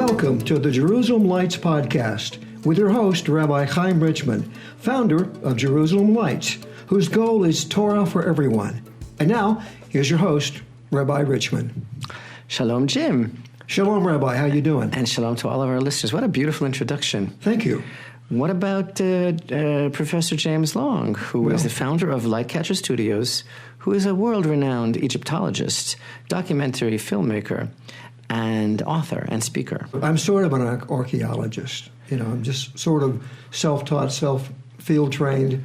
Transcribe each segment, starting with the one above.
Welcome to the Jerusalem Lights podcast with your host, Rabbi Chaim Richman, founder of Jerusalem Lights, whose goal is Torah for everyone. And now, here's your host, Rabbi Richman. Shalom, Jim. Shalom, Rabbi. How you doing? And shalom to all of our listeners. What a beautiful introduction. Thank you. What about Professor James Long, who is the founder of Lightcatcher Studios, who is a world-renowned Egyptologist, documentary filmmaker, and author and speaker? I'm sort of an archaeologist. I'm just sort of self-taught, field trained.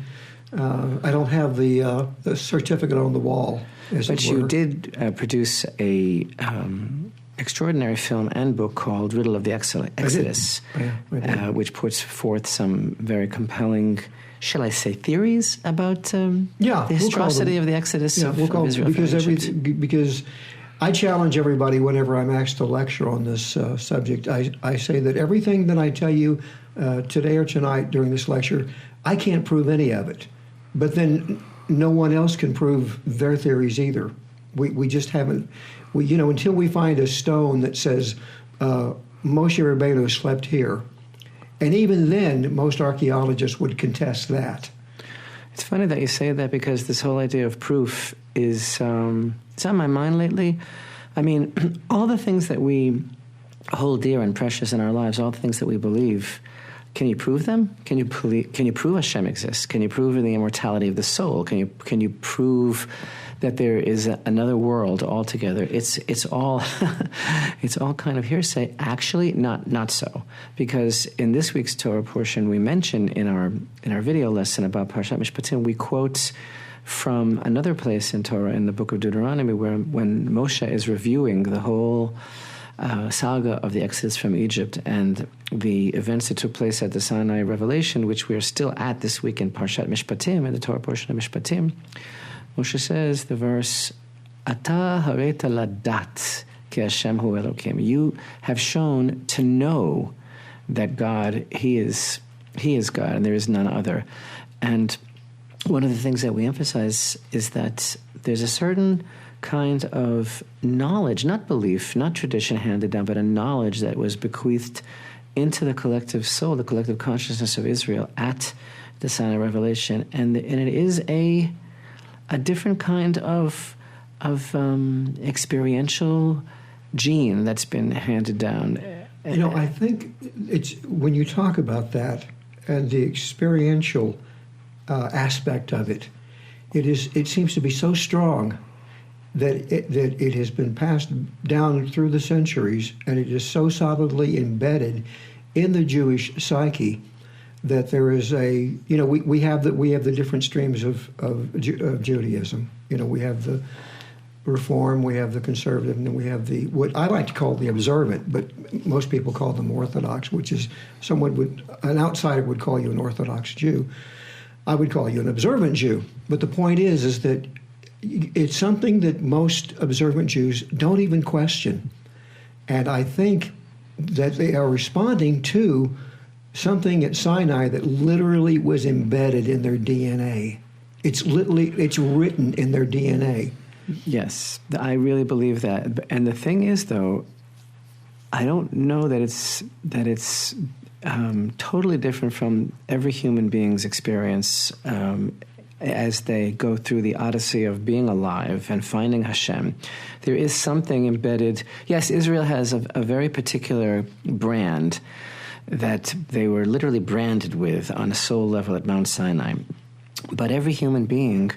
I don't have the certificate on the wall, as but it were. You did produce a extraordinary film and book called Riddle of the Exodus, I did. Which puts forth some very compelling, shall I say, theories about the historicity of the Exodus of Israel. Because I challenge everybody whenever I'm asked to lecture on this subject. I say that everything that I tell you today or tonight during this lecture, I can't prove any of it. But then no one else can prove their theories either. We just haven't. Until we find a stone that says Moshe Rabbeinu slept here, and even then, most archaeologists would contest that. It's funny that you say that, because this whole idea of proof is it's on my mind lately. I mean, all the things that we hold dear and precious in our lives, all the things that we believe, can you prove them? Can you prove Hashem exists? Can you prove the immortality of the soul? Can you prove that there is another world altogether? It's all it's all kind of hearsay. Actually, not so, because in this week's Torah portion, we mention in our video lesson about Parshat Mishpatim, we quote from another place in Torah, in the book of Deuteronomy, where when Moshe is reviewing the whole saga of the Exodus from Egypt and the events that took place at the Sinai Revelation, which we are still at this week in Parshat Mishpatim, in the Torah portion of Mishpatim, Moshe says the verse, Ata hareta ladat ki Hashem hu Elokim. You have shown to know that God, He is God, and there is none other. And one of the things that we emphasize is that there's a certain kind of knowledge, not belief, not tradition handed down, but a knowledge that was bequeathed into the collective soul, the collective consciousness of Israel at the Sinai Revelation, and it is a different kind of experiential gene that's been handed down. I think it's when you talk about that and the experiential aspect of it, it seems to be so strong that it has been passed down through the centuries, and it is so solidly embedded in the Jewish psyche that there is we have the different streams of Judaism. We have the Reform, we have the conservative, and then we have what I like to call the observant, but most people call them Orthodox, which is an outsider would call you an Orthodox Jew. I would call you an observant Jew. But the point is that it's something that most observant Jews don't even question. And I think that they are responding to something at Sinai that literally was embedded in their DNA. It's written in their DNA. Yes, I really believe that. And the thing is, though, I don't know that it's totally different from every human being's experience as they go through the odyssey of being alive and finding Hashem. There is something embedded. Yes, Israel has a very particular brand that they were literally branded with on a soul level at Mount Sinai. But every human being,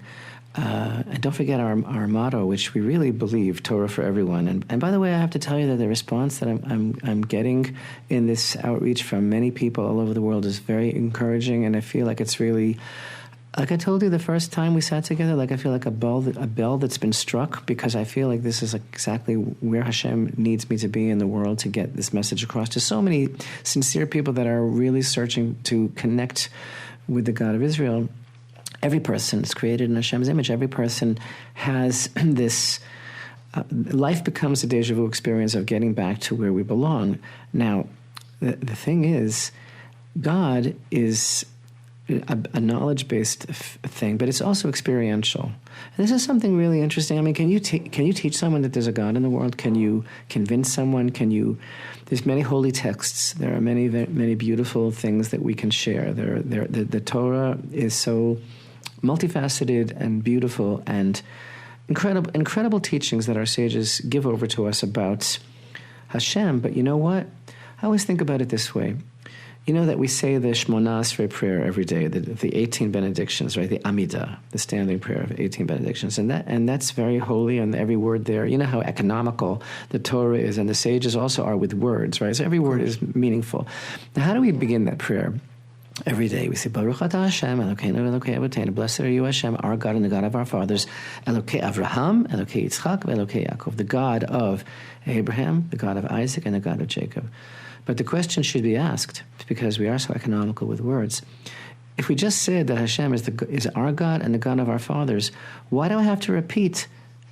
and don't forget our motto, which we really believe, Torah for everyone. And by the way, I have to tell you that the response that I'm getting in this outreach from many people all over the world is very encouraging, and I feel like it's really, like I told you the first time we sat together, like I feel like a bell that's been struck, because I feel like this is exactly where Hashem needs me to be in the world to get this message across to so many sincere people that are really searching to connect with the God of Israel. Every person is created in Hashem's image. Every person has this. Life becomes a deja vu experience of getting back to where we belong. Now, the thing is, God is a knowledge-based thing, but it's also experiential. And this is something really interesting. I mean, can you teach someone that there's a God in the world? Can you convince someone? There's many holy texts. There are many beautiful things that we can share. The Torah is so multifaceted and beautiful, and incredible teachings that our sages give over to us about Hashem. But you know what? I always think about it this way. You know that we say the Shmona Esrei prayer every day, the 18 benedictions, right? The Amidah, the standing prayer of 18 benedictions. And that's very holy, and every word there, you know how economical the Torah is, and the sages also are with words, right? So every word is meaningful. Now, how do we begin that prayer? Every day we say, Baruch atah Hashem, Elokeinu Elokei Avotenu, blessed are you, Hashem, our God and the God of our fathers, Elokei Avraham, Elokei Yitzchak, Elokei Yaakov, the God of Abraham, the God of Isaac, and the God of Jacob. But the question should be asked, because we are so economical with words. If we just said that Hashem is our God and the God of our fathers, why do I have to repeat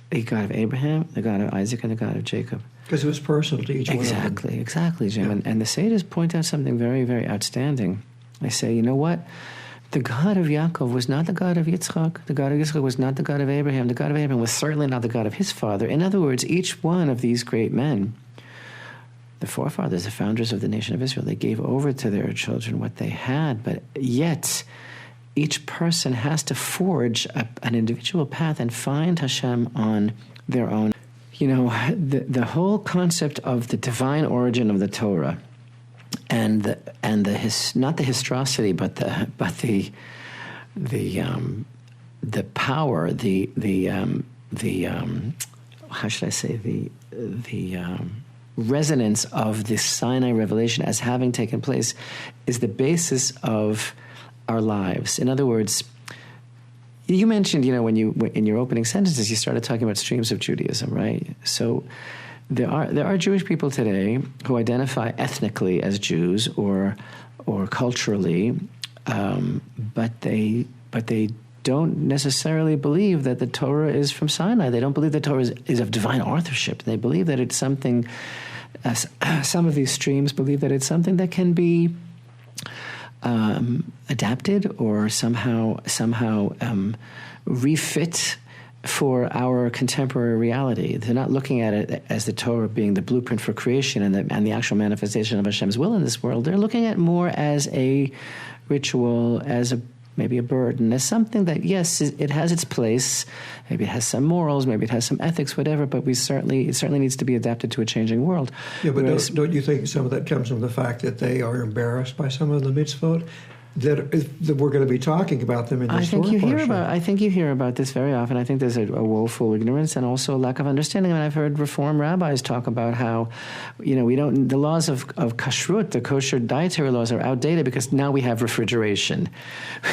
the God of Abraham, the God of Isaac, and the God of Jacob? Because it was personal to each one of them. Exactly, Jim. Yeah. And the sages point out something very, very outstanding. They say, you know what? The God of Yaakov was not the God of Yitzchak. The God of Yitzchak was not the God of Abraham. The God of Abraham was certainly not the God of his father. In other words, each one of these great men, the forefathers, the founders of the nation of Israel, they gave over to their children what they had, but yet each person has to forge an individual path and find Hashem on their own. You know, the whole concept of the divine origin of the Torah, and not the historicity, but the power, how should I say, the resonance of this Sinai revelation as having taken place is the basis of our lives. In other words, you mentioned, you know, in your opening sentences, you started talking about streams of Judaism, right? So there are Jewish people today who identify ethnically as Jews or culturally, but they don't necessarily believe that the Torah is from Sinai. They don't believe the Torah is of divine authorship. They believe that it's something. Some of these streams believe that it's something that can be adapted or somehow refit for our contemporary reality. They're not looking at it as the Torah being the blueprint for creation and the actual manifestation of Hashem's will in this world. They're looking at it more as a ritual, as maybe a burden, as something that, yes, it has its place. Maybe it has some morals, maybe it has some ethics, whatever, but it certainly needs to be adapted to a changing world. Yeah, but don't you think some of that comes from the fact that they are embarrassed by some of the mitzvot? That we're going to be talking about them in this Torah portion. I think you hear about this very often. I think there's a woeful ignorance and also a lack of understanding. I mean, I've heard Reform rabbis talk about how, you know, the laws of kashrut, the kosher dietary laws, are outdated because now we have refrigeration,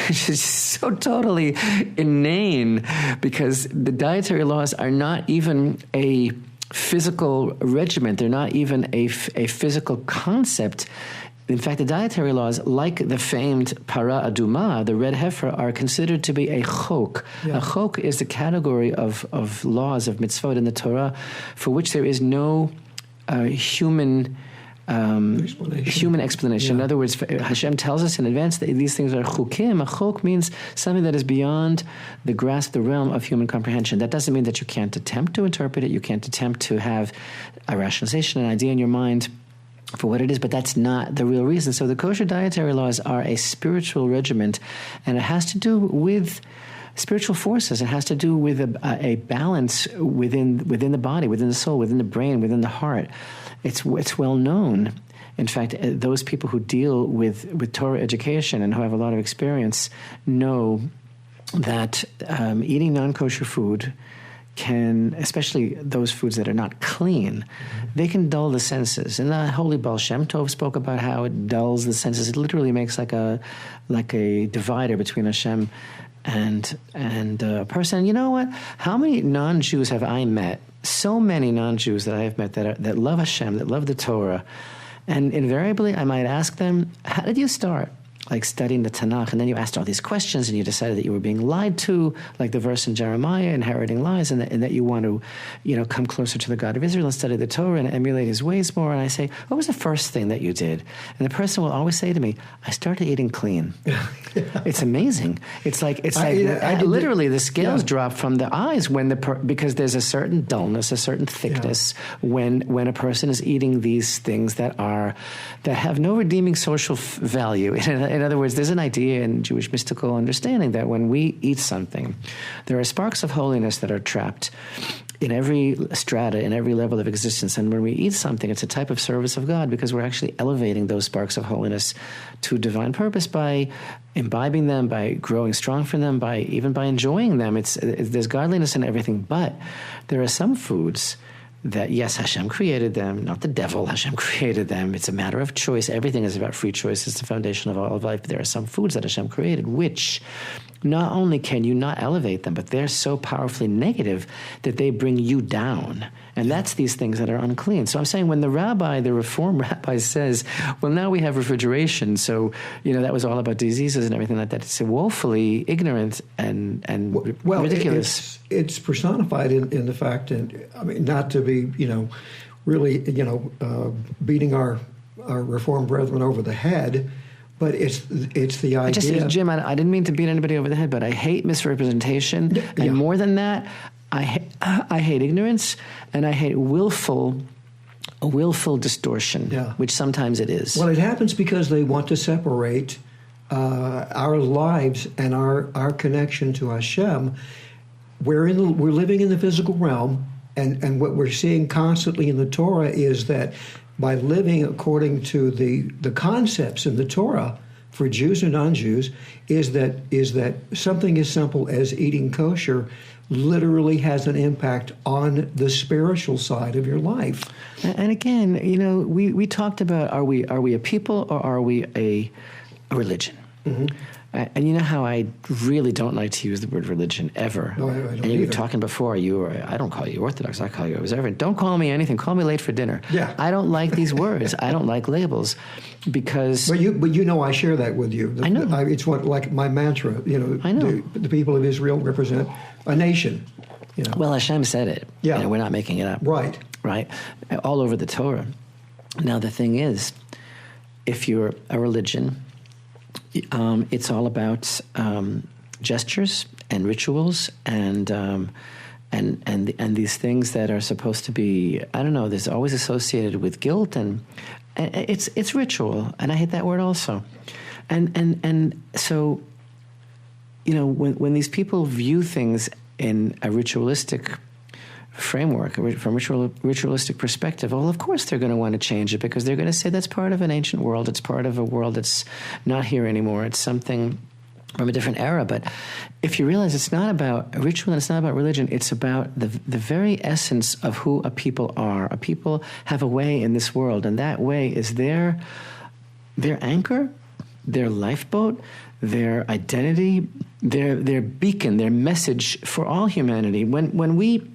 which is so totally inane, because the dietary laws are not even a physical regiment. They're not even a physical concept. In fact, the dietary laws, like the famed para aduma, the red heifer, are considered to be a chok. Yeah. A chok is the category of laws, of mitzvot in the Torah, for which there is no human explanation. Yeah. In other words, Hashem tells us in advance that these things are chukim. A chok means something that is beyond the grasp, the realm of human comprehension. That doesn't mean that you can't attempt to interpret it. You can't attempt to have a rationalization, an idea in your mind for what it is, but that's not the real reason. So the kosher dietary laws are a spiritual regiment, and it has to do with spiritual forces. It has to do with a balance within the body, within the soul, within the brain, within the heart. It's well known. In fact, those people who deal with Torah education and who have a lot of experience know that eating non-kosher food can, especially those foods that are not clean, they can dull the senses. And the holy Baal Shem Tov spoke about how it dulls the senses. It literally makes like a divider between Hashem and a person. You know what? How many non-Jews have I met? So many non-Jews that I have met that love Hashem, that love the Torah. And invariably, I might ask them, how did you start? like studying the Tanakh, and then you asked all these questions, and you decided that you were being lied to, like the verse in Jeremiah, inheriting lies, and that you want to, come closer to the God of Israel and study the Torah and emulate his ways more. And I say, what was the first thing that you did? And the person will always say to me, I started eating clean. It's amazing. It's like literally the scales drop from the eyes because there's a certain dullness, a certain thickness when a person is eating these things that have no redeeming social value. In other words, there's an idea in Jewish mystical understanding that when we eat something, there are sparks of holiness that are trapped in every strata, in every level of existence. And when we eat something, it's a type of service of God because we're actually elevating those sparks of holiness to divine purpose by imbibing them, by growing strong from them, even by enjoying them. There's godliness in everything. But there are some foods that, yes, Hashem created them, not the devil. Hashem created them. It's a matter of choice. Everything is about free choice. It's the foundation of all of life. There are some foods that Hashem created, which not only can you not elevate them, but they're so powerfully negative that they bring you down. And that's these things that are unclean. So I'm saying when the Reform rabbi says, well, now we have refrigeration, so, that was all about diseases and everything like that, it's woefully ignorant and ridiculous. It's personified in the fact, and I mean, not to be, really, beating our Reformed brethren over the head, but it's the idea. Jim, I didn't mean to beat anybody over the head, but I hate misrepresentation, and more than that, I hate ignorance, and I hate willful distortion, which sometimes it is. Well, it happens because they want to separate our lives and our connection to Hashem. We're living in the physical realm, and what we're seeing constantly in the Torah is that by living according to the concepts in the Torah for Jews and non-Jews, is that something as simple as eating kosher literally has an impact on the spiritual side of your life. And again, we talked about are we a people or are we a religion? Mm-hmm. And you know how I really don't like to use the word religion ever. No, I don't and you were either. talking before, I don't call you Orthodox, I call you observant. Don't call me anything. Call me late for dinner. Yeah. I don't like these words. I don't like labels because... But I share that with you. I know. It's like my mantra. I know. The people of Israel represent a nation. Well, Hashem said it. Yeah. We're not making it up. Right. Right? All over the Torah. Now, the thing is, if you're a religion... it's all about gestures and rituals and these things that are supposed to be, I don't know, there's always associated with guilt and it's ritual, and I hate that word also. And so, when these people view things in a ritualistic framework, from a ritualistic perspective, well, of course they're going to want to change it because they're going to say that's part of an ancient world. It's part of a world that's not here anymore. It's something from a different era. But if you realize it's not about ritual and it's not about religion, it's about the very essence of who a people are. A people have a way in this world, and that way is their anchor, their lifeboat, their identity, their beacon, their message for all humanity. When we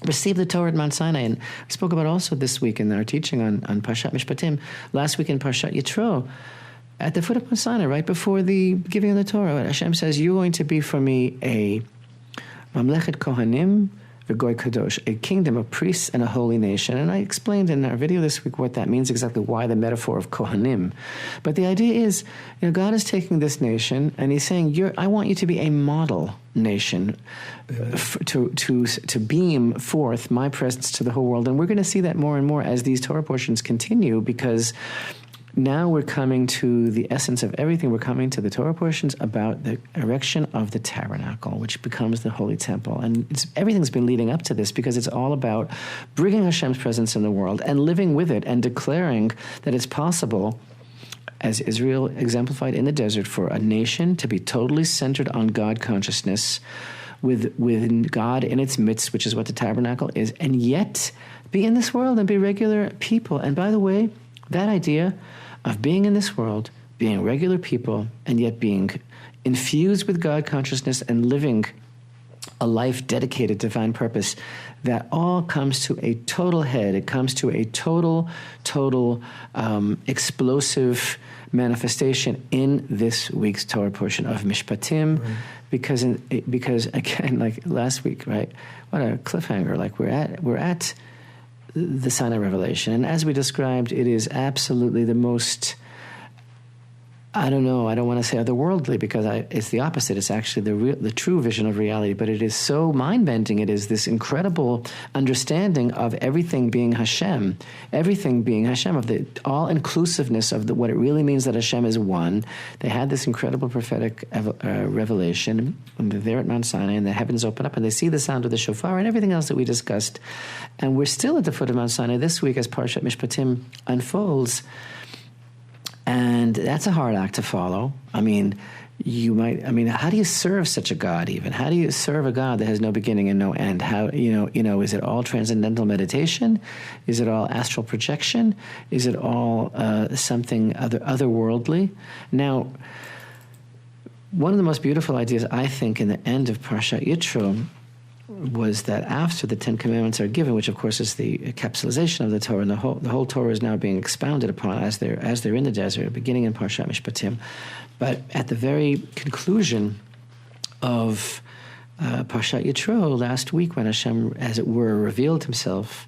receive the Torah at Mount Sinai, and we spoke about also this week in our teaching on Parshat Mishpatim, last week in Parshat Yitro, at the foot of Mount Sinai, right before the giving of the Torah, Hashem says, you're going to be for me a Mamlechet Kohanim v'Goy Kadosh, a kingdom of priests and a holy nation. And I explained in our video this week what that means, exactly why the metaphor of Kohanim. But the idea is, God is taking this nation and he's saying, I want you to be a model nation to beam forth my presence to the whole world. And we're going to see that more and more as these Torah portions continue, because now we're coming to the essence of everything. We're coming to the Torah portions about the erection of the tabernacle, which becomes the holy temple. And everything's been leading up to this because it's all about bringing Hashem's presence in the world and living with it and declaring that it's possible, as Israel exemplified in the desert, for a nation to be totally centered on God consciousness with God in its midst, which is what the tabernacle is, and yet be in this world and be regular people. And by the way, that idea of being in this world, being regular people, and yet being infused with God consciousness and living a life dedicated to divine purpose, that all comes to a total head. It comes to a total explosive manifestation in this week's Torah portion of Mishpatim, because again, like last week, right? What a cliffhanger! Like we're at the Sinai revelation, and as we described, it is absolutely the most. I don't know. I don't want to say otherworldly because it's the opposite. It's actually the true vision of reality. But it is so mind-bending. It is this incredible understanding of everything being Hashem, of the all-inclusiveness of what it really means that Hashem is one. They had this incredible prophetic revelation, and they're there at Mount Sinai, and the heavens open up, and they see the sound of the shofar and everything else that we discussed. And we're still at the foot of Mount Sinai this week as Parshat Mishpatim unfolds. And that's a hard act to follow. I mean, how do you serve such a God even? How do you serve a God that has no beginning and no end? How, is it all transcendental meditation? Is it all astral projection? Is it all something otherworldly? Now, one of the most beautiful ideas, I think, in the end of Parshat Yitro was that after the Ten Commandments are given, which of course is the capsulization of the Torah, and the whole Torah is now being expounded upon as they're in the desert, beginning in Parshat Mishpatim. But at the very conclusion of Parshat Yitro last week, when Hashem, as it were, revealed himself,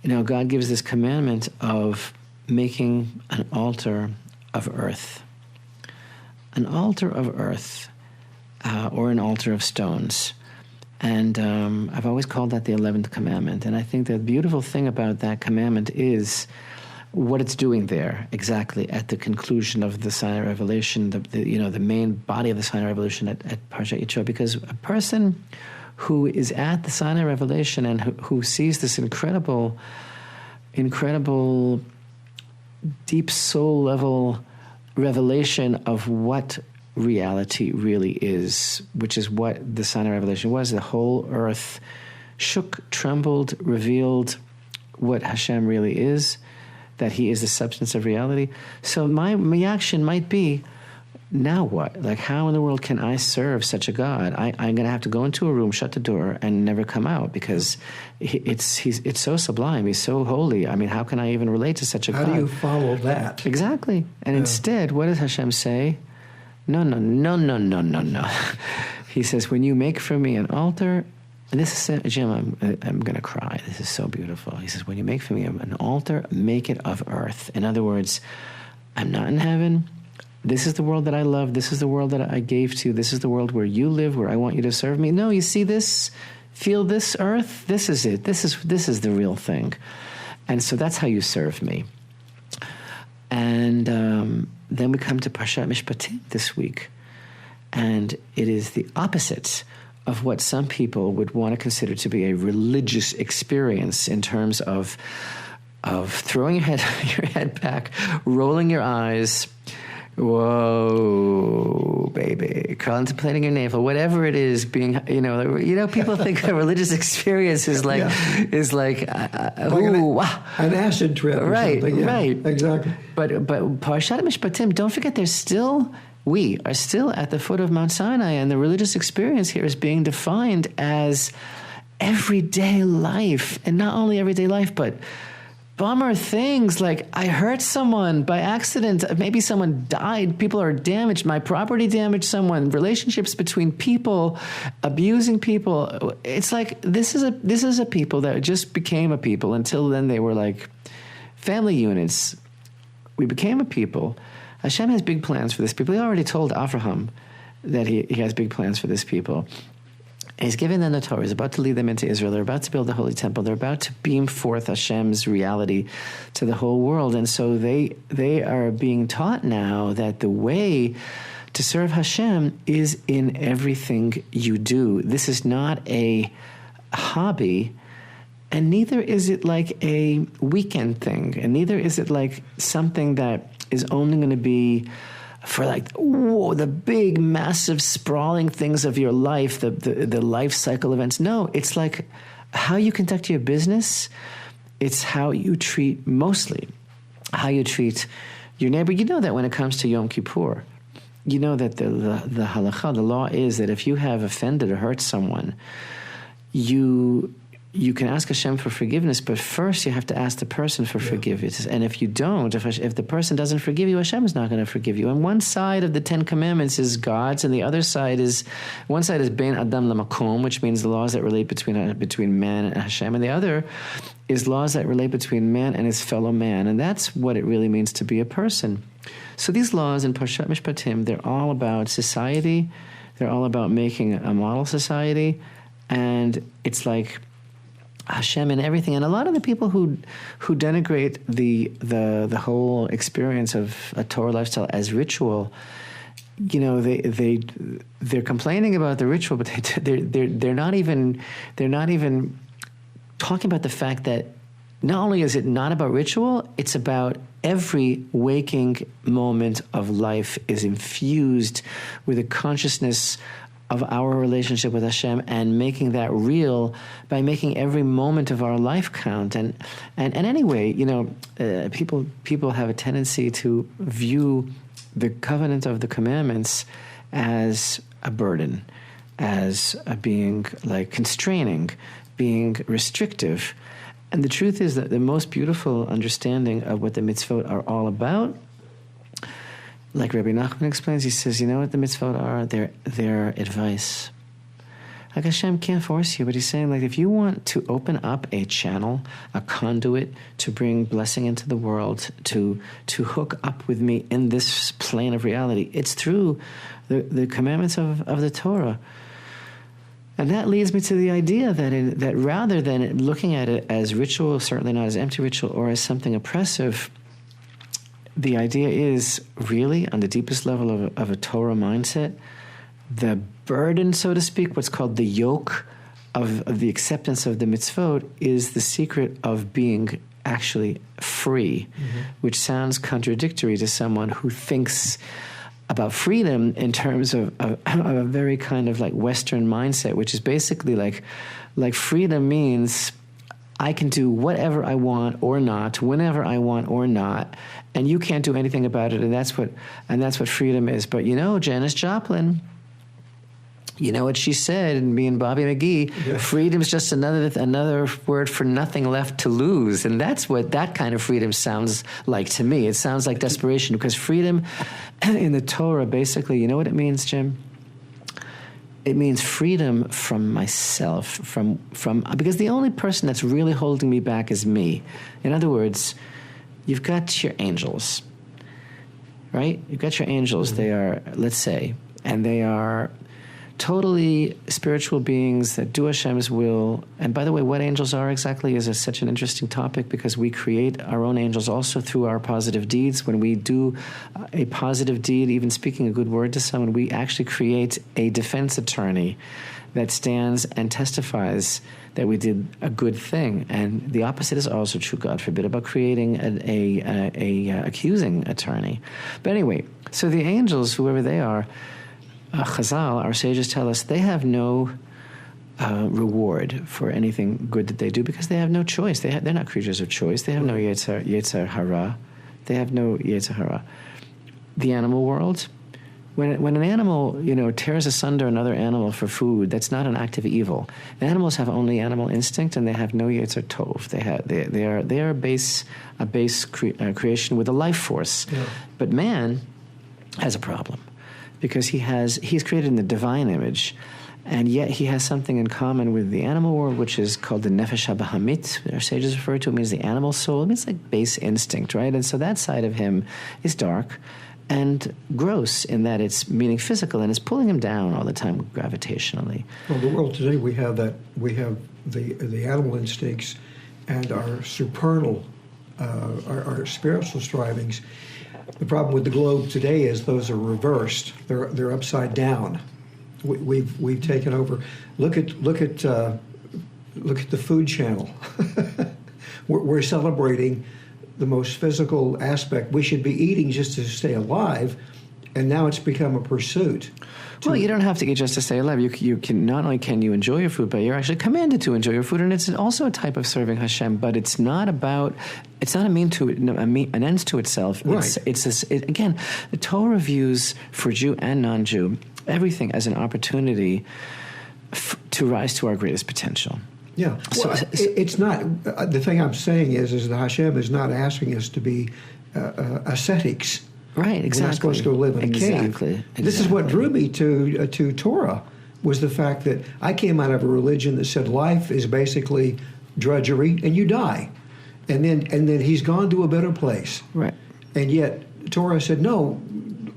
God gives this commandment of making an altar of earth. An altar of earth, or an altar of stones. And I've always called that the 11th commandment. And I think the beautiful thing about that commandment is what it's doing there, exactly at the conclusion of the Sinai revelation, the main body of the Sinai revelation at Parshat Yitro. Because a person who is at the Sinai revelation and who sees this incredible deep soul level revelation of what reality really is, which is what the Sinai revelation was. The whole earth shook, trembled, revealed what Hashem really is, that he is the substance of reality. So my reaction might be, now what? Like, how in the world can I serve such a God? I'm going to have to go into a room, shut the door, and never come out, because it's so sublime. He's so holy. I mean, how can I even relate to such a God? How do you follow that? Exactly. And instead, what does Hashem say? No. He says, when you make for me an altar, and this is, Jim, I'm going to cry. This is so beautiful. He says, when you make for me an altar, make it of earth. In other words, I'm not in heaven. This is the world that I love. This is the world that I gave to. This is the world where you live, where I want you to serve me. No, you see this? Feel this earth? This is it. This is the real thing. And so that's how you serve me. And then we come to Parshat Mishpatim this week. And it is the opposite of what some people would want to consider to be a religious experience in terms of throwing your head back, rolling your eyes, whoa, baby, contemplating your navel, whatever it is, being, people think a religious experience is like, an acid trip or right, something. Yeah, right. Exactly. But Parshat Mishpatim, don't forget, we are still at the foot of Mount Sinai, and the religious experience here is being defined as everyday life, and not only everyday life, but bummer things like I hurt someone by accident, maybe someone died, people are damaged, my property damaged someone, relationships between people, abusing people. It's like this is a people that just became a people. Until then they were like family units. We became a people. Hashem has big plans for this people. He already told Avraham that he has big plans for this people. He's giving them the Torah. He's about to lead them into Israel. They're about to build the Holy Temple. They're about to beam forth Hashem's reality to the whole world. And so they are being taught now that the way to serve Hashem is in everything you do. This is not a hobby, and neither is it like a weekend thing, and neither is it like something that is only going to be for like, the big, massive, sprawling things of your life, the life cycle events. No, it's like how you conduct your business. It's how you treat how you treat your neighbor. You know that when it comes to Yom Kippur, you know that the halakha, the law is that if you have offended or hurt someone, you you can ask Hashem for forgiveness, but first you have to ask the person for forgiveness. And if you don't, if the person doesn't forgive you, Hashem is not going to forgive you. And one side of the Ten Commandments is God's, and the other side is, one side is Bein Adam Lamakom, which means the laws that relate between man and Hashem, and the other is laws that relate between man and his fellow man. And that's what it really means to be a person. So these laws in Parshat Mishpatim, they're all about society. They're all about making a model society. And it's like Hashem and everything. And a lot of the people who denigrate the whole experience of a Torah lifestyle as ritual, you know, they're complaining about the ritual, but they're not even talking about the fact that not only is it not about ritual, it's about every waking moment of life is infused with a consciousness of our relationship with Hashem, and making that real by making every moment of our life count. And anyway, you know, people have a tendency to view the covenant of the commandments as a burden, as being like constraining, being restrictive. And the truth is that the most beautiful understanding of what the mitzvot are all about, like Rabbi Nachman explains, he says, you know what the mitzvot are? They're advice. Like Hashem can't force you, but he's saying, like, if you want to open up a channel, a conduit to bring blessing into the world, to hook up with me in this plane of reality, it's through the commandments of the Torah. And that leads me to the idea that rather than looking at it as ritual, certainly not as empty ritual, or as something oppressive, the idea is really, on the deepest level of a Torah mindset, the burden, so to speak, what's called the yoke of the acceptance of the mitzvot, is the secret of being actually free, which sounds contradictory to someone who thinks about freedom in terms of a very kind of like Western mindset, which is basically like freedom means I can do whatever I want or not, whenever I want or not, and you can't do anything about it, and that's what freedom is. But you know, Janis Joplin, you know what she said, and me and Bobby McGee, freedom's just another word for nothing left to lose. And that's what that kind of freedom sounds like to me. It sounds like desperation, because freedom in the Torah, basically, you know what it means, Jim? It means freedom from myself, from because the only person that's really holding me back is me. In other words, you've got your angels, right? You've got your angels. They are, let's say, and they are totally spiritual beings that do Hashem's will. And by the way, what angels are exactly is such an interesting topic, because we create our own angels also through our positive deeds. When we do a positive deed, even speaking a good word to someone, we actually create a defense attorney that stands and testifies that we did a good thing. And the opposite is also true, God forbid, about creating a accusing attorney. But anyway, so the angels, whoever they are, Chazal, our sages tell us, they have no reward for anything good that they do, because they have no choice. They're not creatures of choice. They have no yetzer hara. They have no yetzer hara. The animal world, when an animal, you know, tears asunder another animal for food, that's not an act of evil. The animals have only animal instinct, and they have no yetzer tov. They are a base creation with a life force. Yeah. But man has a problem, because he's created in the divine image, and yet he has something in common with the animal world, which is called the nefesh habahamit. Our sages refer to it, means the animal soul. It means like base instinct, right? And so that side of him is dark and gross in that it's meaning physical, and it's pulling him down all the time gravitationally. Well, the world today, we have the animal instincts and our supernal, our spiritual strivings. The problem with the globe today is those are reversed. They're upside down. We've taken over. Look at the Food Channel. We're celebrating the most physical aspect. We should be eating just to stay alive, and now it's become a pursuit. Well, you don't have to eat just to stay alive. You can, not only can you enjoy your food, but you're actually commanded to enjoy your food, and it's also a type of serving Hashem. But it's not an end to itself. Right. Again, the Torah views, for Jew and non-Jew, everything as an opportunity to rise to our greatest potential. Yeah. Well, it's not. The thing I'm saying is that Hashem is not asking us to be ascetics. Right, exactly. We're not supposed to live in a cave. This is what drew me to Torah, was the fact that I came out of a religion that said life is basically drudgery and you die. And then he's gone to a better place. Right. And yet Torah said, no,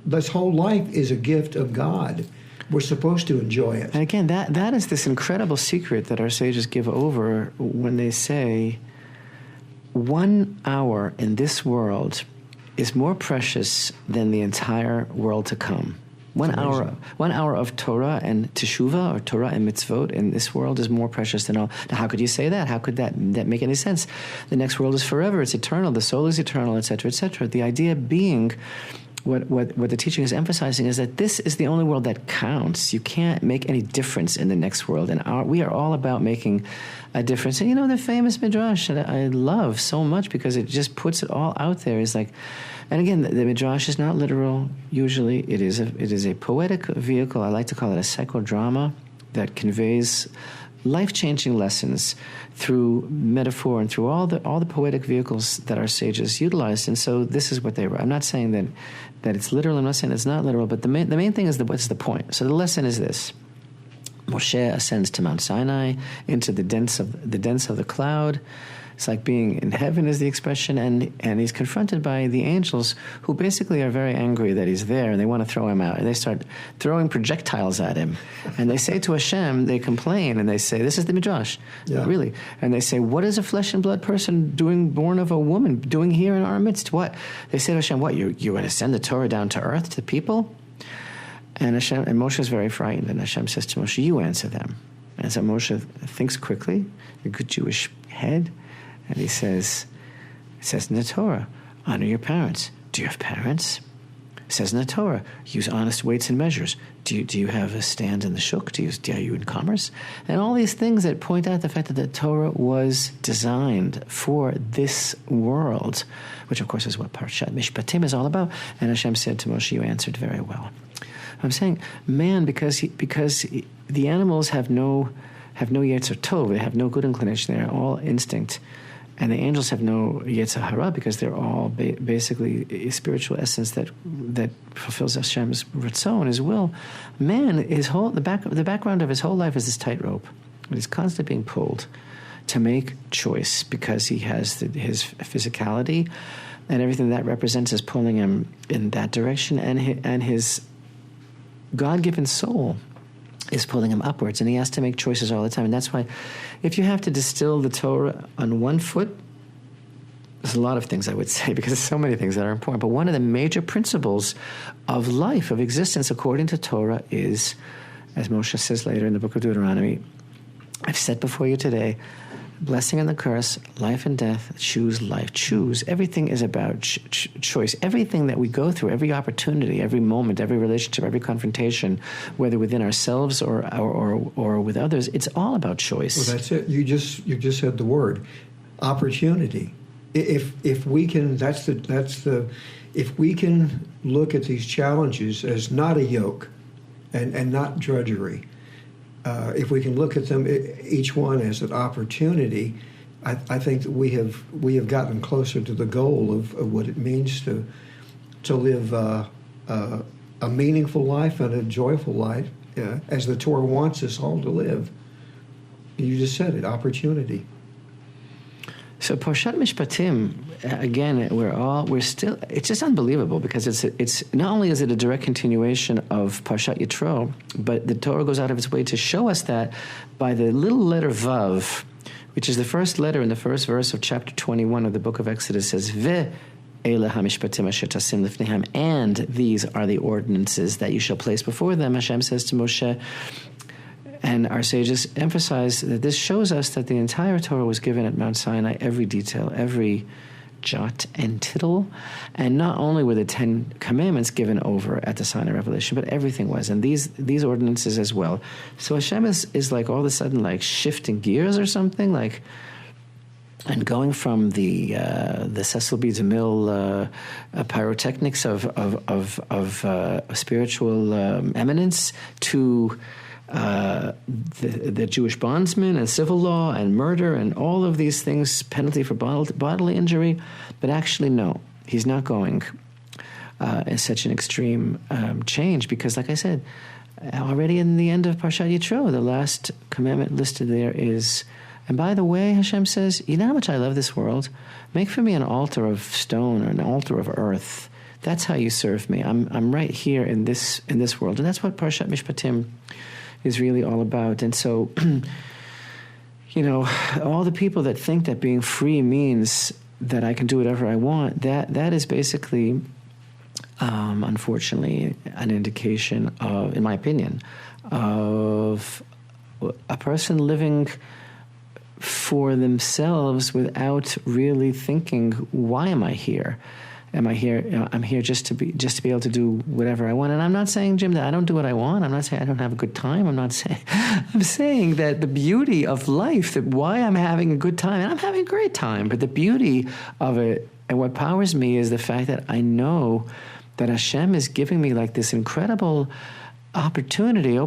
this whole life is a gift of God. We're supposed to enjoy it. And again, that is this incredible secret that our sages give over when they say 1 hour in this world is more precious than the entire world to come. 1 hour of Torah and teshuvah, or Torah and mitzvot in this world is more precious than all. Now, how could you say that? How could that make any sense? The next world is forever. It's eternal. The soul is eternal, etc., etc. The idea being, what the teaching is emphasizing is that this is the only world that counts. You can't make any difference in the next world. And we are all about making a difference. And the famous midrash that I love so much because it just puts it all out there is like, and again, the midrash is not literal usually. It is a poetic vehicle. I like to call it a psychodrama that conveys life-changing lessons through metaphor and through all the poetic vehicles that our sages utilized. And so this is what they wrote. I'm not saying that it's literal. I'm not saying it's not literal. But the main thing is what's the point? So the lesson is this: Moshe ascends to Mount Sinai into the dens of the cloud. It's like being in heaven is the expression, and he's confronted by the angels who basically are very angry that he's there, and they want to throw him out. And they start throwing projectiles at him. And they say to Hashem, they complain, and they say, this is the Midrash, really. And they say, what is a flesh and blood person born of a woman doing here in our midst? What? They say to Hashem, what, you're going to send the Torah down to earth to the people? And Moshe is very frightened, and Hashem says to Moshe, you answer them. And so Moshe thinks quickly, a good Jewish head, and he says, it says in the Torah, honor your parents. Do you have parents? It says in the Torah, use honest weights and measures. Do you have a stand in the shuk? Are you in commerce? And all these things that point out the fact that the Torah was designed for this world, which of course is what Parshat Mishpatim is all about. And Hashem said to Moshe, you answered very well. I'm saying, man, because the animals have no yetzer tov, they have no good inclination, they're all instinct. And the angels have no yetzer hara because they're all basically a spiritual essence that fulfills Hashem's ratzon, his will. Man, the background of his whole life is this tightrope. He's constantly being pulled to make choice because he has his physicality, and everything that represents is pulling him in that direction, and his God-given soul is pulling him upwards, and he has to make choices all the time. And that's why, if you have to distill the Torah on one foot, there's a lot of things I would say, because there's so many things that are important. But one of the major principles of life, of existence, according to Torah, is, as Moshe says later in the book of Deuteronomy, I've set before you today blessing and the curse, life and death. Choose life. Choose. Everything is about choice. Everything that we go through, every opportunity, every moment, every relationship, every confrontation, whether within ourselves or with others, it's all about choice. Well, that's it. You just said the word, opportunity. If we can, if we can look at these challenges as not a yoke, and not drudgery. If we can look at them, each one as an opportunity, I think that we have gotten closer to the goal of what it means to live a meaningful life and a joyful life, as the Torah wants us all to live. You just said it, opportunity. So Parshat Mishpatim, again, we're still. It's just unbelievable because it's not only is it a direct continuation of Parshat Yitro, but the Torah goes out of its way to show us that by the little letter Vav, which is the first letter in the first verse of chapter 21 of the book of Exodus, says Ve Eila hamishpatim asher tasim lifnehem, and these are the ordinances that you shall place before them. Hashem says to Moshe. And our sages emphasize that this shows us that the entire Torah was given at Mount Sinai, every detail, every jot and tittle. And not only were the 10 Commandments given over at the Sinai Revelation, but everything was. And these ordinances as well. So Hashem is like all of a sudden like shifting gears or something, like, and going from the Cecil B. DeMille pyrotechnics of spiritual eminence to the Jewish bondsman and civil law and murder and all of these things, penalty for bodily injury. But actually, no, he's not going in such an extreme change because, like I said, already in the end of Parshat Yitro, the last commandment listed there is, and by the way, Hashem says, you know how much I love this world? Make for me an altar of stone or an altar of earth. That's how you serve me. I'm right here in this world. And that's what Parshat Mishpatim is really all about. And so, all the people that think that being free means that I can do whatever I want, that is basically, unfortunately, an indication of, in my opinion, of a person living for themselves without really thinking, why am I here? Am I here? I'm here just to be able to do whatever I want. And I'm not saying, Jim, that I don't do what I want. I'm not saying I don't have a good time. I'm saying that the beauty of life, that why I'm having a good time, and I'm having a great time, but the beauty of it and what powers me is the fact that I know that Hashem is giving me like this incredible opportunity,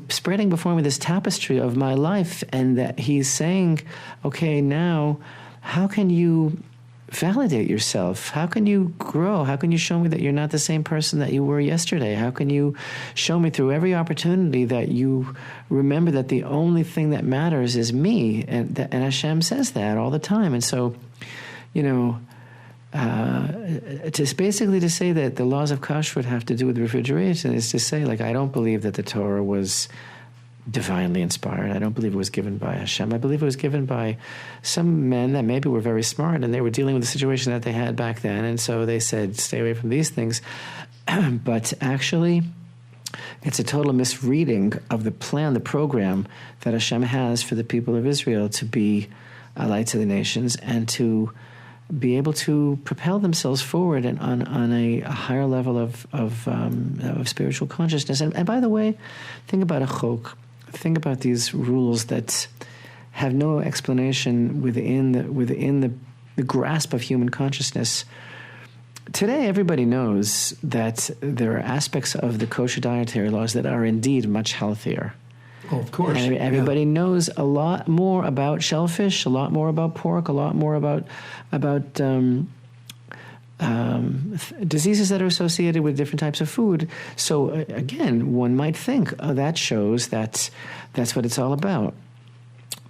spreading before me this tapestry of my life, and that he's saying, okay, now how can you validate yourself? How can you grow? How can you show me that you're not the same person that you were yesterday? How can you show me through every opportunity that you remember that the only thing that matters is me? And Hashem says that all the time. And so, basically to say that the laws of kashrut have to do with refrigeration is to say, like, I don't believe that the Torah was divinely inspired. I don't believe it was given by Hashem. I believe it was given by some men that maybe were very smart and they were dealing with the situation that they had back then. And so they said, stay away from these things. But actually, it's a total misreading of the plan, the program that Hashem has for the people of Israel to be a light to the nations and to be able to propel themselves forward and on a higher level of spiritual consciousness. And by the way, think about a chok. Think about these rules that have no explanation within the grasp of human consciousness. Today, everybody knows that there are aspects of the kosher dietary laws that are indeed much healthier. Oh, of course. And everybody knows a lot more about shellfish, a lot more about pork, a lot more about diseases that are associated with different types of food. So again, one might think, oh, that shows that's what it's all about.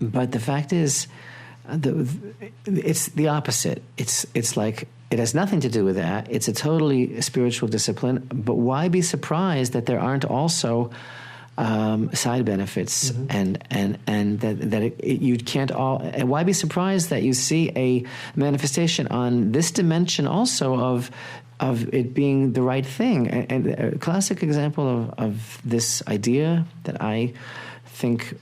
But the fact is, it's the opposite. It's like it has nothing to do with that. It's a totally spiritual discipline. But why be surprised that there aren't also side benefits, mm-hmm. and that you can't all. And why be surprised that you see a manifestation on this dimension also of it being the right thing? And a classic example of this idea that I think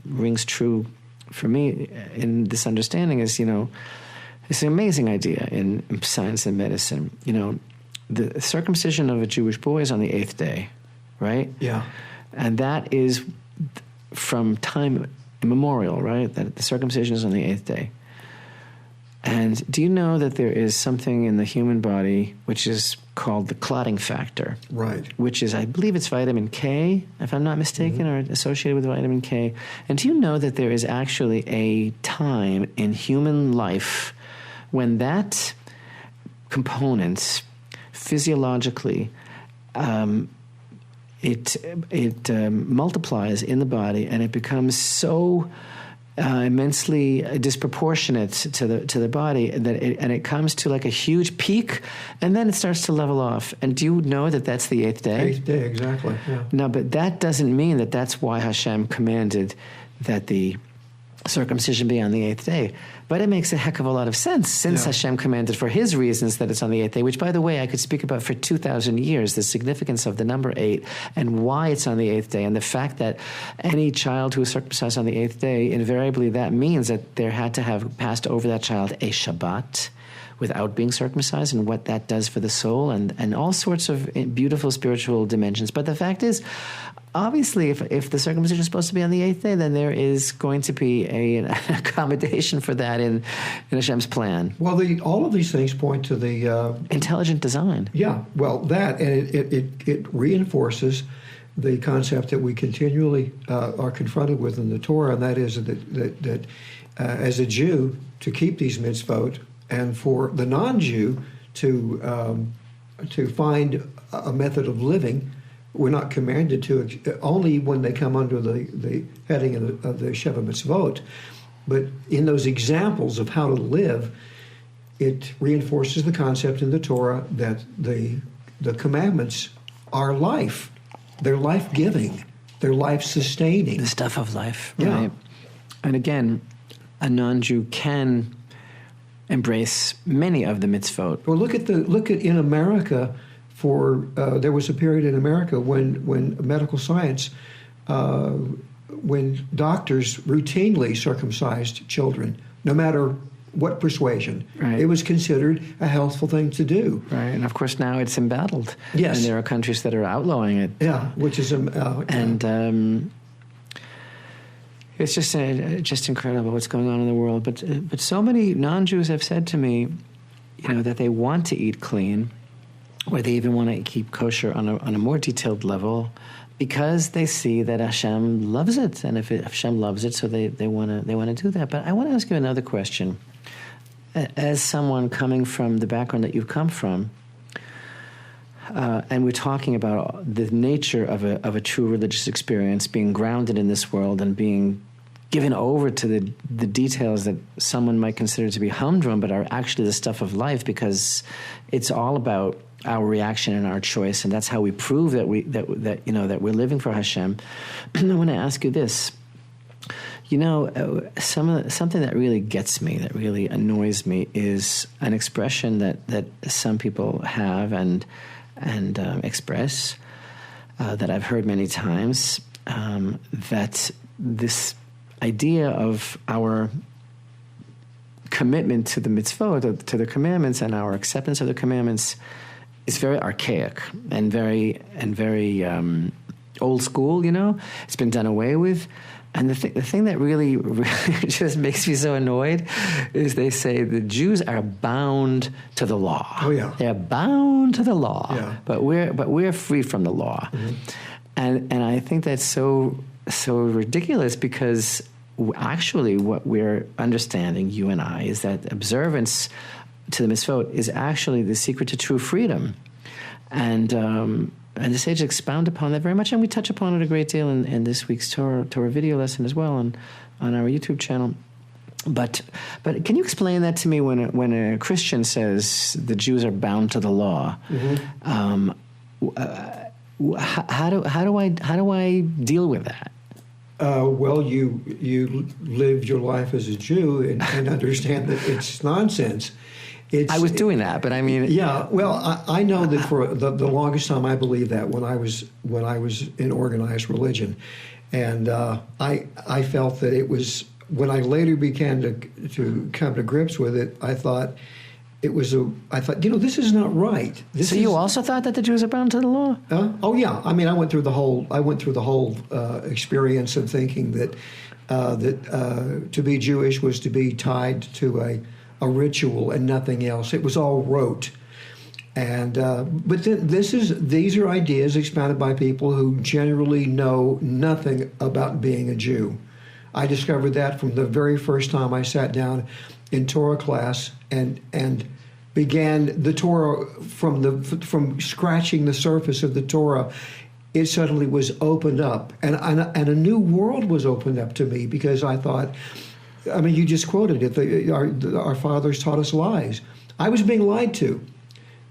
rings true for me in this understanding is, it's an amazing idea in science and medicine. The circumcision of a Jewish boy is on the 8th day, right? Yeah. And that is from time immemorial, right? That the circumcision is on the 8th day. And do you know that there is something in the human body which is called the clotting factor? Right. Which is, I believe it's vitamin K, if I'm not mistaken, mm-hmm. or associated with vitamin K. And do you know that there is actually a time in human life when that component physiologically it multiplies in the body, and it becomes so immensely disproportionate to the body that it comes to like a huge peak, and then it starts to level off. And do you know that that's the 8th day? 8th day, exactly. Yeah. No, but that doesn't mean that that's why Hashem commanded that the circumcision be on the 8th day. But it makes a heck of a lot of sense since Hashem commanded for his reasons that it's on the 8th day, which, by the way, I could speak about for 2,000 years, the significance of the number 8 and why it's on the 8th day, and the fact that any child who is circumcised on the 8th day, invariably that means that there had to have passed over that child a Shabbat without being circumcised, and what that does for the soul, and all sorts of beautiful spiritual dimensions. But the fact is, obviously, if the circumcision is supposed to be on the 8th day, then there is going to be an accommodation for that in Hashem's plan. Well, all of these things point to the intelligent design. Yeah, well, that, and it reinforces the concept that we continually are confronted with in the Torah, and that is that as a Jew to keep these mitzvot, and for the non-Jew to find a method of living. We're not commanded to, only when they come under the heading of the Sheva Mitzvot. But in those examples of how to live, it reinforces the concept in the Torah that the commandments are life. They're life-giving. They're life-sustaining. The stuff of life, yeah. Right? And again, a non-Jew can embrace many of the mitzvot. Well, look at in America. There was a period in America when medical science, when doctors routinely circumcised children, no matter what persuasion. Right. It was considered a healthful thing to do. Right, and of course now it's embattled. Yes. And there are countries that are outlawing it. Yeah, which is and it's just incredible what's going on in the world. But so many non-Jews have said to me, that they want to eat clean, or they even want to keep kosher on a more detailed level, because they see that Hashem loves it, and if Hashem loves it, so they want to do that. But I want to ask you another question. As someone coming from the background that you've come from, and we're talking about the nature of a true religious experience, being grounded in this world and being given over to the details that someone might consider to be humdrum, but are actually the stuff of life, because it's all about our reaction and our choice, and that's how we prove that we're living for Hashem. I want to ask you this. Something that really gets me, that really annoys me, is an expression that some people have and express, that I've heard many times, that this idea of our commitment to the mitzvot, to the commandments, and our acceptance of the commandments is very archaic and very old school. It's been done away with. And the thing that really just makes me so annoyed is they say the Jews are bound to the law. Oh yeah, they're bound to the law. Yeah. But we're free from the law, mm-hmm. and I think that's so ridiculous, because actually what we're understanding, you and I, is that observance to the mitzvot is actually the secret to true freedom, and the sages expound upon that very much, and we touch upon it a great deal in this week's Torah video lesson as well on our YouTube channel. But can you explain that to me when a Christian says the Jews are bound to the law? Mm-hmm. How do I deal with that? Well, you lived your life as a Jew and understand that it's nonsense. I was doing that, but I mean... Yeah, well, I know that for the longest time I believed that when I was in organized religion. And I felt that it was... When I later began to come to grips with it, I thought, this is not right. You also thought that the Jews are bound to the law? Oh yeah. I mean, I went through the whole experience of thinking that to be Jewish was to be tied to a ritual and nothing else. It was all rote. And but these are ideas expounded by people who generally know nothing about being a Jew. I discovered that from the very first time I sat down in Torah class and began the Torah from scratching the surface of the Torah. It suddenly was opened up, and a new world was opened up to me, because I thought, I mean, you just quoted it. Our fathers taught us lies. I was being lied to,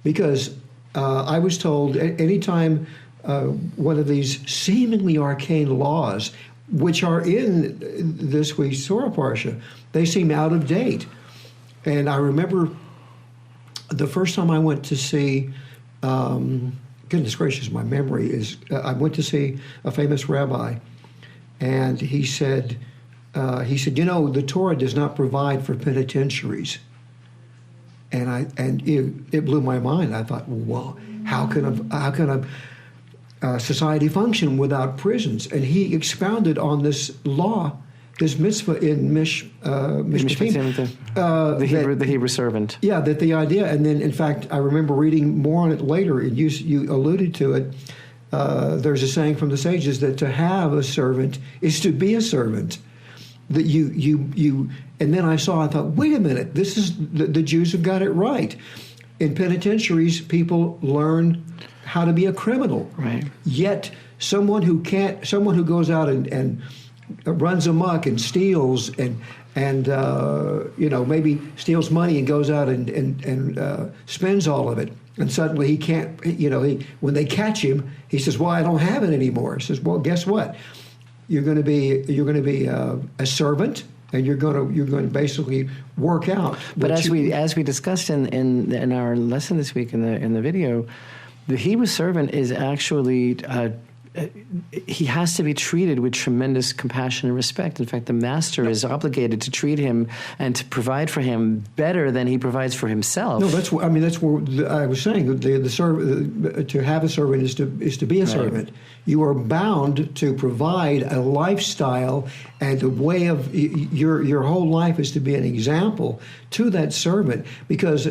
because I was told anytime one of these seemingly arcane laws, which are in this week's Torah Parsha, they seem out of date. And I remember the first time I went to see, goodness gracious, my memory is, I went to see a famous rabbi, and he said, the Torah does not provide for penitentiaries. And it blew my mind. I thought, well, how can a society function without prisons? And he expounded on this law, this mitzvah in Mishpatim, the Hebrew servant. Yeah, that the idea, and then in fact I remember reading more on it later, and you alluded to it, there's a saying from the sages that to have a servant is to be a servant. That you and then I thought, wait a minute, this is the Jews have got it right. In penitentiaries, people learn how to be a criminal. Right. Yet someone who goes out and runs amok and steals and maybe steals money and goes out and spends all of it, and suddenly he can't. When they catch him, he says, "Well, I don't have it anymore." He says, "Well, guess what? You're going to be a servant, and you're going to basically work out." But as we discussed in our lesson this week in the video, the Hebrew servant is actually he has to be treated with tremendous compassion and respect. In fact, the master is obligated to treat him and to provide for him better than he provides for himself. No, that's where I was saying to have a servant is to be a servant. You are bound to provide a lifestyle and a way of your whole life is to be an example to that servant, because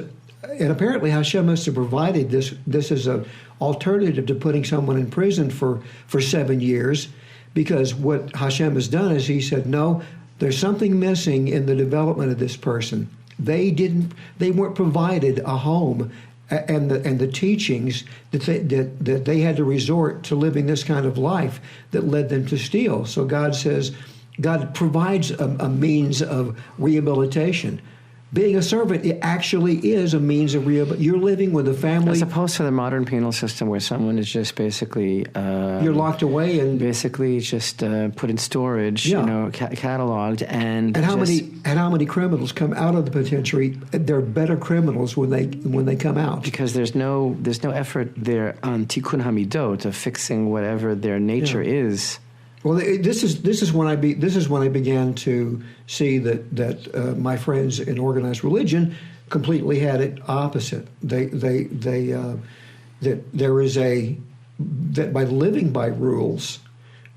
and apparently Hashem must have provided this as an alternative to putting someone in prison for 7 years, because what Hashem has done is he said, no, there's something missing in the development of this person. They weren't provided a home and the teachings that they had to resort to living this kind of life that led them to steal. So God provides a means of rehabilitation. Being a servant, it actually is a means of you're living with a family. As opposed to the modern penal system where someone is just basically... you're locked away and... Basically just put in storage, cataloged and... And how many criminals come out of the penitentiary? They're better criminals when they come out. Because there's no effort there on tikkun hamidot, of fixing whatever their nature is. Well, this is when I began to see that my friends in organized religion completely had it opposite. That by living by rules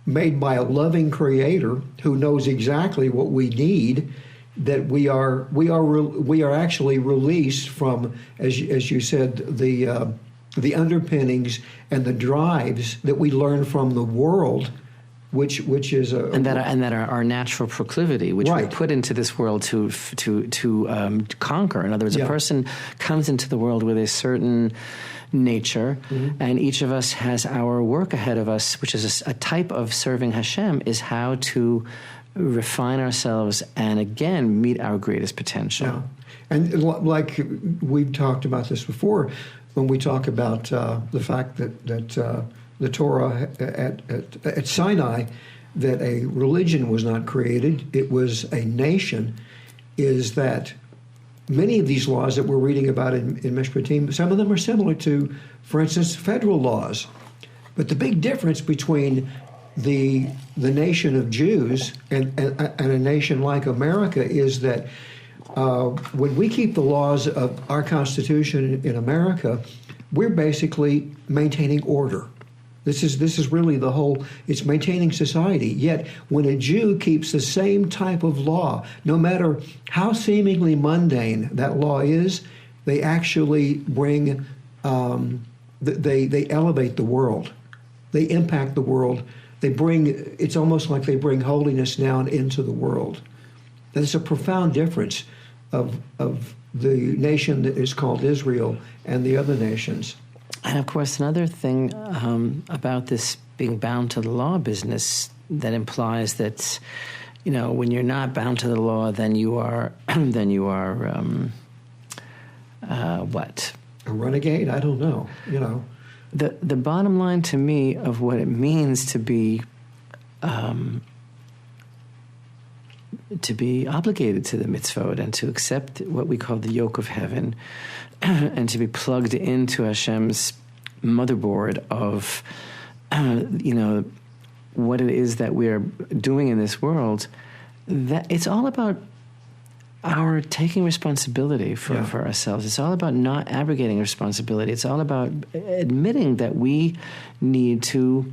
made by a loving Creator who knows exactly what we need, that we are actually released from, as you said, the underpinnings and the drives that we learn from the world. Which is and that are our natural proclivity, which we're put into this world to conquer. In other words, a person comes into the world with a certain nature, and each of us has our work ahead of us, which is a type of serving Hashem, is how to refine ourselves and again meet our greatest potential. Yeah. And like we've talked about this before, when we talk about the fact that the Torah at Sinai, that a religion was not created, it was a nation, is that many of these laws that we're reading about in Mishpatim, some of them are similar to, for instance, federal laws. But the big difference between the nation of Jews and a nation like America is that when we keep the laws of our Constitution in America, we're basically maintaining order. This is really the whole, it's maintaining society. Yet when a Jew keeps the same type of law, no matter how seemingly mundane that law is, they actually bring, they elevate the world. They impact the world. It's almost like they bring holiness down into the world. And it's a profound difference of the nation that is called Israel and the other nations. And of course, another thing about this being bound to the law business that implies that, when you're not bound to the law, then you are what? A renegade? I don't know. The bottom line to me of what it means to be obligated to the mitzvot and to accept what we call the yoke of heaven, and to be plugged into Hashem's motherboard of, what it is that we're doing in this world, that it's all about our taking responsibility for ourselves. It's all about not abrogating responsibility. It's all about admitting that we need to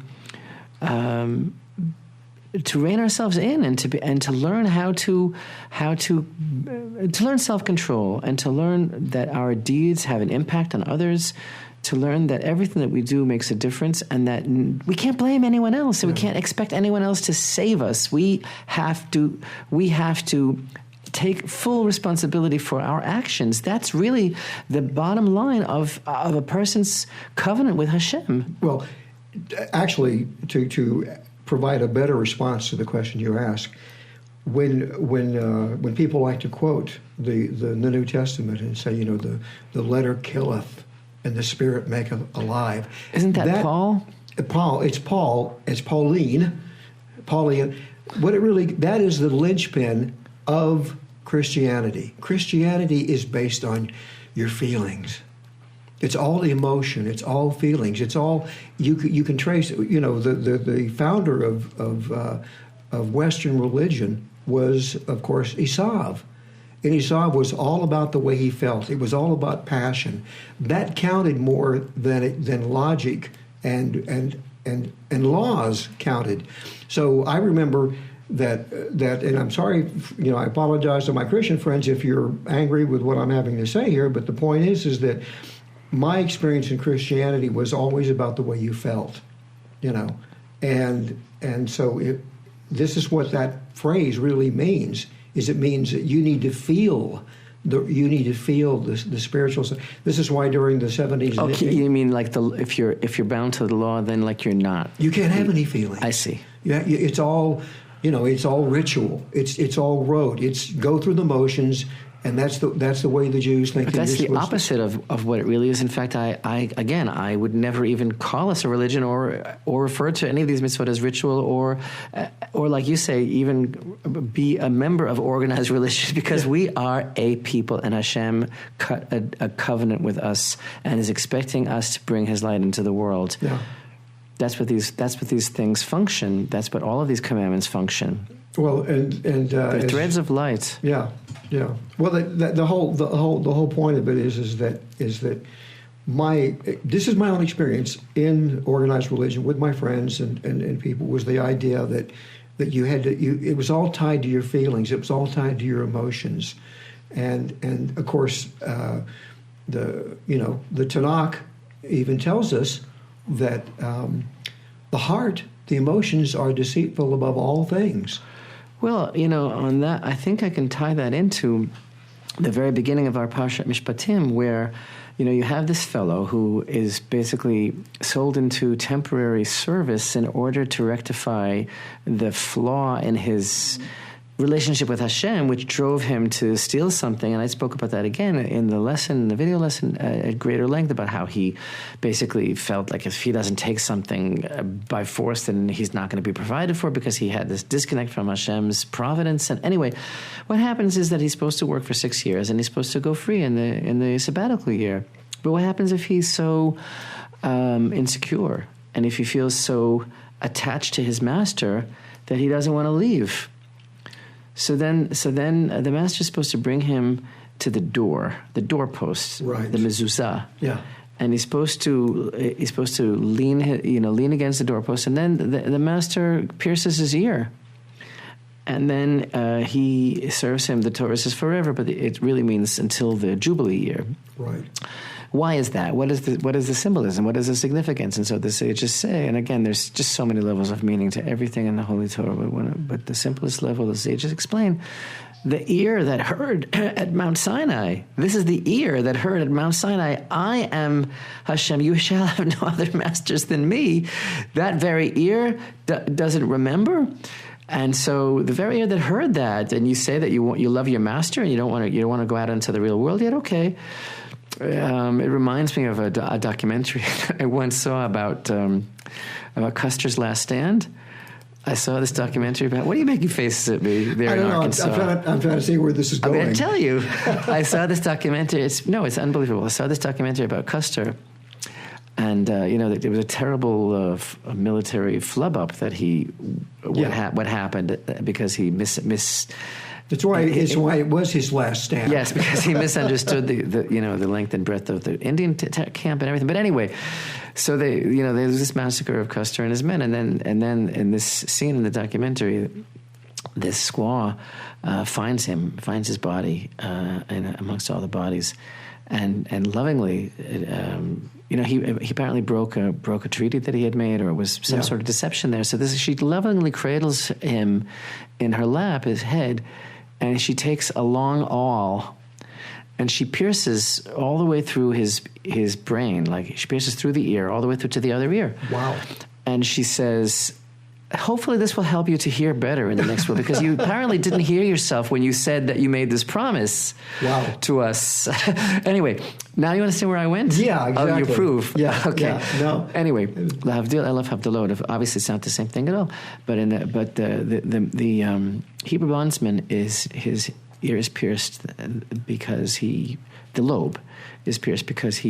rein ourselves in and to learn how to learn self-control and to learn that our deeds have an impact on others, to learn that everything that we do makes a difference, and that we can't blame anyone else, and we can't expect anyone else to save us. We have to take full responsibility for our actions. That's really the bottom line of a person's covenant with Hashem. Well, actually, to provide a better response to the question you asked, when people like to quote the New Testament and say, the letter killeth and the spirit maketh alive. Isn't that Paul? It's Pauline. What it really, that is the linchpin of Christianity. Christianity is based on your feelings. It's all emotion. It's all feelings. It's all you can trace. The founder of Western religion was, of course, Esau. And Esau was all about the way he felt. It was all about passion. That counted more than logic and laws counted. So I remember that, and I'm sorry, I apologize to my Christian friends if you're angry with what I'm having to say here, but the point is that my experience in Christianity was always about the way you felt, and so this is what that phrase really means. It means that you need to feel the spiritual. This is why during the 70s. Okay, you mean like if you're bound to the law, then like you're not. You can't have any feelings. I see. Yeah, it's all it's all ritual. It's all rote. It's go through the motions. And that's the way the Jews think. But that's the opposite of what it really is. In fact, I would never even call us a religion or refer to any of these mitzvot as ritual or like you say, even be a member of organized religion, because we are a people, and Hashem cut a covenant with us and is expecting us to bring His light into the world. Yeah. That's what these things function. That's what all of these commandments function. Well, they're threads of light. Yeah. Yeah. Well, the whole point of it is that this is my own experience in organized religion with my friends and people, was the idea that you had to it was all tied to your feelings. It was all tied to your emotions, and of course the Tanakh even tells us that the heart, the emotions are deceitful above all things. Well, on that, I think I can tie that into the very beginning of our Parshat Mishpatim, where, you have this fellow who is basically sold into temporary service in order to rectify the flaw in his relationship with Hashem, which drove him to steal something. And I spoke about that again in the video lesson at greater length, about how he basically felt like if he doesn't take something by force, then he's not going to be provided for, because he had this disconnect from Hashem's providence. And anyway, what happens is that he's supposed to work for 6 years and he's supposed to go free in the sabbatical year. But what happens if he's so insecure, and if he feels so attached to his master that he doesn't want to leave? So then the master's supposed to bring him to the doorpost, right, the mezuzah. Yeah. And he's supposed to lean against the doorpost, and then the master pierces his ear. And then he serves him. The Torah says forever, but it really means until the Jubilee year. Right. Why is that? What is the symbolism? What is the significance? And so the sages say, and again, there's just so many levels of meaning to everything in the Holy Torah, but the simplest level, the sages explain, the ear that heard at Mount Sinai. This is the ear that heard at Mount Sinai, I am Hashem, you shall have no other masters than me. That very ear doesn't remember. And so the very ear that heard that, and you say that you love your master and you don't want to go out into the real world yet, okay. It reminds me of a documentary I once saw about Custer's Last Stand. I saw this documentary about. What are you making faces at me there in Arkansas? I'm trying to see where this is going. I'm going to tell you. I saw this documentary. It's unbelievable. I saw this documentary about Custer, and it was a terrible military flub up that what happened because he miss. That's why it was his last stand. Yes, because he misunderstood the length and breadth of the Indian camp and everything. But anyway, so there's this massacre of Custer and his men, and then in this scene in the documentary, this squaw finds his body amongst all the bodies, and lovingly, he apparently broke a treaty that he had made, or it was some sort of deception there. So she lovingly cradles him in her lap, his head, and she takes a long awl, and she pierces all the way through his brain, like she pierces through the ear all the way through to the other ear. Wow! And she says, hopefully this will help you to hear better in the next world, because you apparently didn't hear yourself when you said that you made this promise to us. Anyway, now you understand where I went? Yeah, exactly. Oh, you approve? Yeah. Okay. Yeah, no. Anyway, Lahavdil, I love Havdalot. Obviously, it's not the same thing at all. But the Hebrew bondsman, his ear is pierced because the lobe is pierced because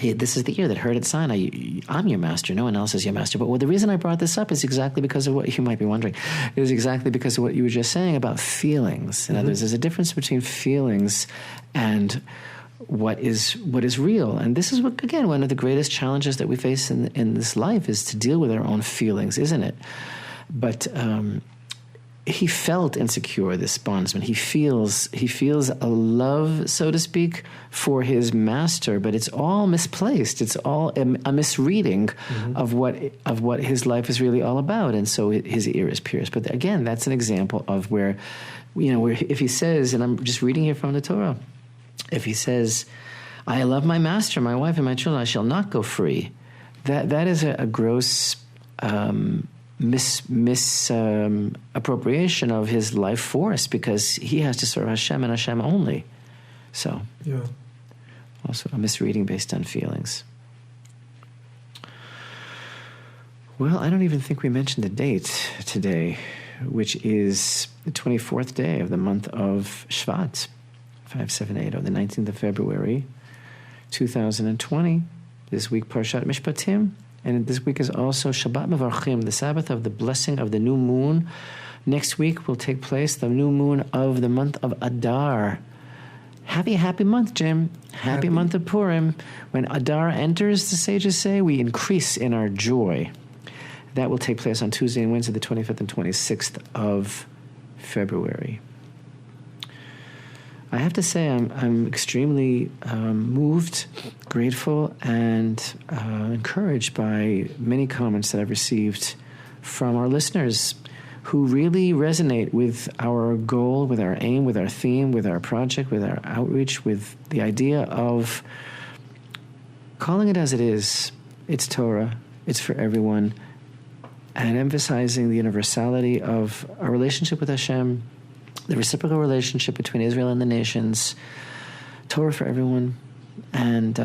this is the ear that heard at Sinai. I'm your master. No one else is your master. But the reason I brought this up is exactly because of what you might be wondering. It is exactly because of what you were just saying about feelings. In other words, there's a difference between feelings and what is real. And this is again, one of the greatest challenges that we face in this life is to deal with our own feelings, isn't it? But he felt insecure, this bondsman. He feels a love, so to speak, for his master, but it's all misplaced. It's all a misreading of what his life is really all about, and so his ear is pierced. But again, that's an example of where if he says, and I'm just reading here from the Torah, if he says, "I love my master, my wife, and my children, I shall not go free," that is a gross misappropriation of his life force, because he has to serve Hashem and Hashem only. So, also a misreading based on feelings. Well, I don't even think we mentioned the date today, which is the 24th day of the month of Shvat, 5780, the 19th of February, 2020. This week, Parshat Mishpatim. And this week is also Shabbat Mevarchim, the Sabbath of the blessing of the new moon. Next week will take place the new moon of the month of Adar. Happy month, Jim. Happy month of Purim. When Adar enters, the sages say, we increase in our joy. That will take place on Tuesday and Wednesday, the 25th and 26th of February. I have to say I'm extremely moved, grateful, and encouraged by many comments that I've received from our listeners who really resonate with our goal, with our aim, with our theme, with our project, with our outreach, with the idea of calling it as it is. It's Torah. It's for everyone. And emphasizing the universality of our relationship with Hashem, the reciprocal relationship between Israel and the nations, Torah for everyone, and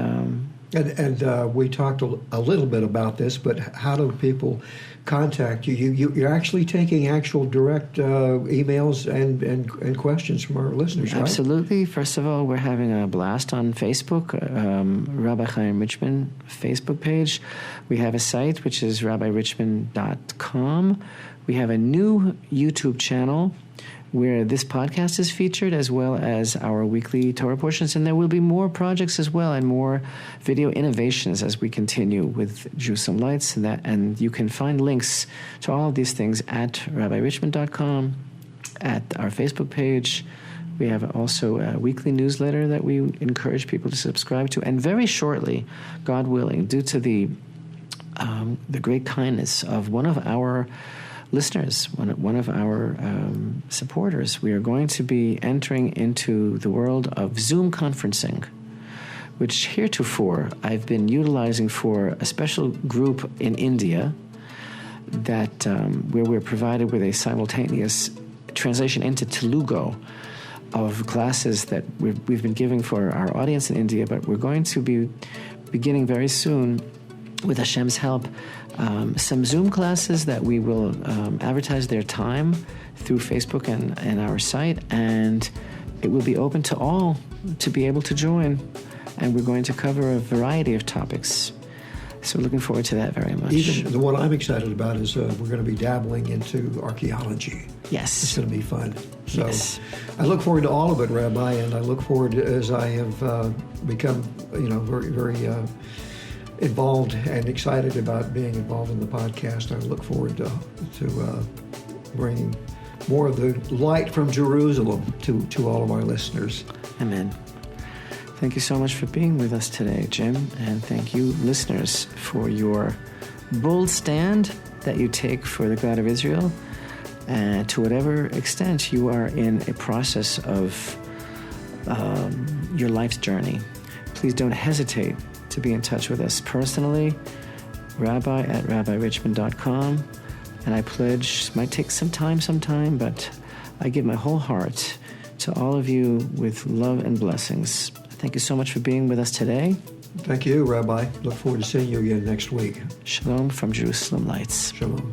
we talked a little bit about this, but how do people contact you? You're actually taking actual direct emails and questions from our listeners, right? Absolutely. First of all, we're having a blast on Facebook, Rabbi Chaim Richman Facebook page. We have a site, which is rabbirichman.com. We have a new YouTube channel where this podcast is featured, as well as our weekly Torah portions, and there will be more projects as well and more video innovations as we continue with Jerusalem Lights, and you can find links to all of these things at rabbirichman.com, at our Facebook page. We have also a weekly newsletter that we encourage people to subscribe to, and very shortly, God willing, due to the great kindness of one of our listeners, one of our supporters, we are going to be entering into the world of Zoom conferencing, which heretofore I've been utilizing for a special group in India that where we're provided with a simultaneous translation into Telugu of classes that we've been giving for our audience in India, but we're going to be beginning very soon, with Hashem's help, some Zoom classes that we will advertise their time through Facebook and our site, and it will be open to all to be able to join, and we're going to cover a variety of topics. So looking forward to that very much. Even the one I'm excited about is we're going to be dabbling into archaeology. Yes. It's going to be fun. So yes. I look forward to all of it, Rabbi, and I look forward to, as I have become, very, very involved and excited about being involved in the podcast. I look forward to bringing more of the light from Jerusalem to all of our listeners. Amen. Thank you so much for being with us today, Jim, and thank you, listeners, for your bold stand that you take for the God of Israel, and to whatever extent you are in a process of your life's journey. Please don't hesitate to be in touch with us personally, rabbi@rabbiRichman.com, and I pledge, might take some time, but I give my whole heart to all of you with love and blessings. Thank you so much for being with us today. Thank you, Rabbi. Look forward to seeing you again next week. Shalom from Jerusalem Lights. Shalom.